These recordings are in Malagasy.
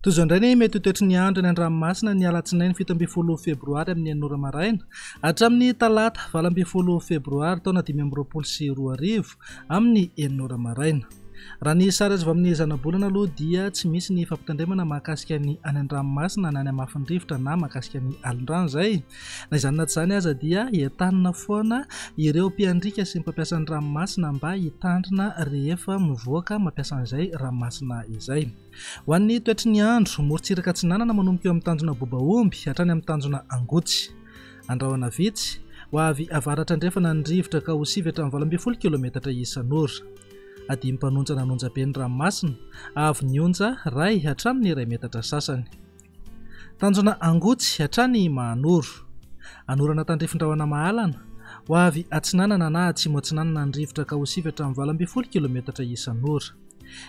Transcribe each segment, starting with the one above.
Toy izao indray ny mety ho toetry ny andro ny an-dranomasina ny alatsinainy 7 febroary amin'ny 9 maraina hatramin'ny talata 20 febroary taona 2022 amin'ny 9 maraina. Raha ny sary azy amin'ny zanabolana aloha dia tsy misy ny fampitandremana mahakasika ny any an-dranomasina na any amafin-drivotra na mahakasika ny alin-drano izay. Na izany na tsy izany aza dia entanina foana ireo mpiandrika sy mpampiasa ny ranomasina mba hitandrina rehefa mivoaka mampiasa an'izay ranomasina izay. Ho an'ny toetry ny andro, morontsiraka atsinanana manomboka eo amin'ny tanjona bobaomby hatrany amin'ny tanjona angotsy. Andrahoana vitsy ho avy avaratra andrefana ny rivotra ka ho sivy hatramin'ny 20 kilometatra isan'ora. Adimy mpanonja nanonja be ny ranomasina, avy ny onja ray hatramin'ny 1 metatra sasany. Tanjona angotsy hatrany mahanoro. Anorana tandrifin-drahona mahalana, ho avy atsinanana na atsimo atsinanana ny rivotra ka ho sivy hatramin'ny 20 kilometatra isan'ora.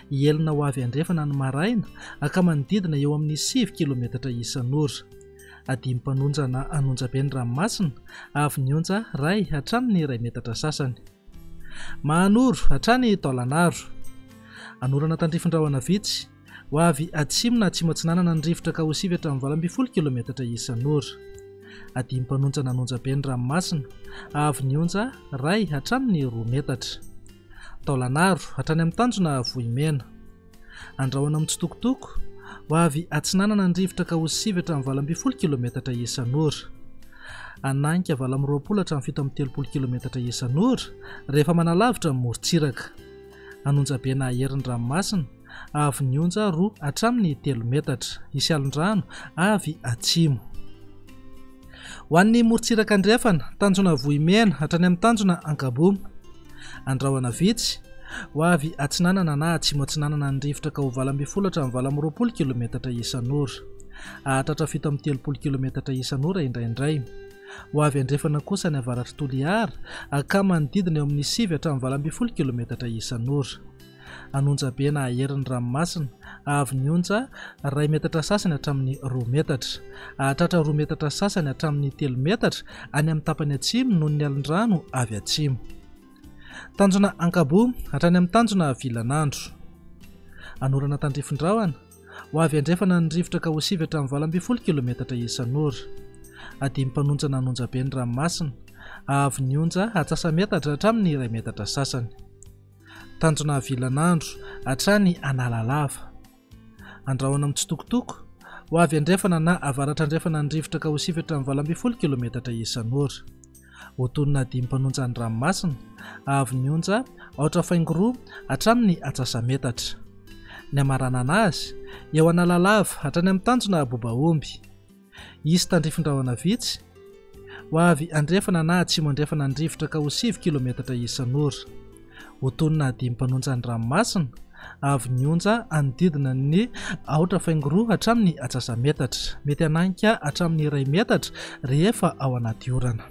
Hielina ho avy andrefana ny maraina, aka manodidina eo amin'ny 9 kilometatra isan'ora. Adimy mpanonja na anonja be ny ranomasina, avy ny onja ray hatramin'ny 1 metatra sasany. Mahanoro hatrany taolanaro. Anorana tandrifin-drahona vitsy ho avy atsimo na atsimo atsinanana ny rivotra ka ho sivy hatramin'ny 20 kilometatra isan'ora. Adimy mpanonja nanonja be ny ranomasina, avy ny onja ray hatramin'ny 2 metatra. Taolanaro hatrany amin'ny tanjona vohimena. Andrahoana mitsitokotoko ho avy atsinanana ny rivotra ka ho sivy hatramin'ny 20 kilometatra isan'ora. Ananika 20 hatramin'ny 70 kilometatra isan'ora rehefa manalavitra ny morontsiraka. Anonja be na aherin'ny ranomasina, avy ny onja 2 hatramin'ny 3 metatra. Isy alin-drano avy atsimo. Ho an'ny morontsiraka andrefana, tanjona vohimena hatrany amin'ny tanjona ankabo. Andrahoana vitsy ho avy atsinanana na atsimo atsinanana ny rivotra ka ho 20 hatramin'ny 20 kilometatra isan'ora. Ahatratra 70 kilometatra isan'ora indraindray. Ho avy andrefana kosa ny avaratra Toliara, aka manodidina eo amin'ny 9 hatramin'ny 20 kilometatra isan'ora. Anonja be na aherin'ny ranomasina, avy ny onja 1 metatra sasany hatramin'ny 2 metatra. Ahatratra 2 metatra sasany hatramin'ny 3 metatra any amin'ny tapany atsimo noho ny alin-drano avy atsimo. Tanjona ankabo hatrany amin'ny tanjona vilanandro. Anorana tandrifin-drahona ho avy andrefana ny rivotra ka ho sivy hatramin'ny 20 kilometatra isan'ora. Adimy mpanonja nanonja be ny ranomasina, avy ny onja atsasametatra hatramin'ny 1 metatra sasany. Tanjona vilanandro hatrany analalava. Andrahoana mitsitokotoko ho avy andrefana na avaratra andrefana ny rivotra ka ho sivy hatramin'ny 20 kilometatra isan'ora. Hotonina adimy mpanonja ny ranomasina, avy ny onja aotra faingo 2 hatramin'ny atsasametatra. Ny amarana anazy eo analalava hatrany amin'ny tanjona bobaomby. Isy tandrifin-drahona vitsy ho avy andrefana na atsimo andrefana ny rivotra ka ho 9 kilometatra isan'ora. Hotonina adimy mpanonja ny ranomasina, avy ny onja anodidina ny aotra faingo 2 hatramin'ny atsasametatra. Mety ananika hatramin'ny 1 metatra rehefa ao anaty orana.